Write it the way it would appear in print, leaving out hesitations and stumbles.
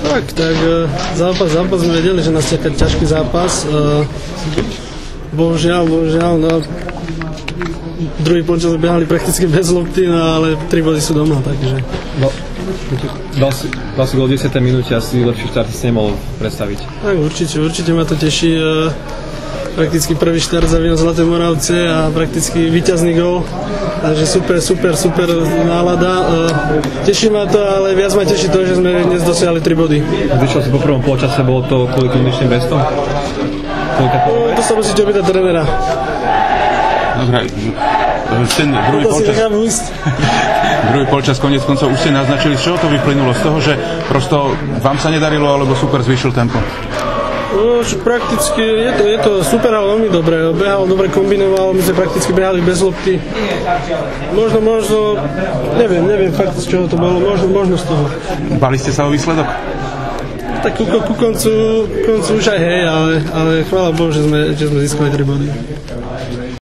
Tak zápas sme vedeli, že nás čaká ťažký zápas. Bohužiaľ, no, druhý polčas behali prakticky bez lopty, no, ale 3 body sú doma, takže... No, dal si gól v 10. minúte, asi lepší štart si nemohol predstaviť. Tak určite ma to teší. Prakticky prvý štart za víno Zlaté Moravce a prakticky víťazný gól. Takže super nálada. Teší ma to, ale viac ma teší to, že sme dnes dosiahli 3 body. Vyšiel si po prvom polčase, bolo to kvôli kondičným bestom? To sa musíte opýtať trénera. Dobre, druhý polčas, koniec koncov, už ste naznačili, z čoho to vyplynulo? Z toho, že prosto vám sa nedarilo, alebo super zvýšil tempo? No, prakticky je to super, ale veľmi dobre. Behal, dobre kombinoval, my sme prakticky behali bez lopty. Možno, neviem fakt, z čoho to bolo, možno z toho. Bali ste sa o výsledok? Tak ku koncu už aj hej, ale chvála Bohu, že sme získali 3 body.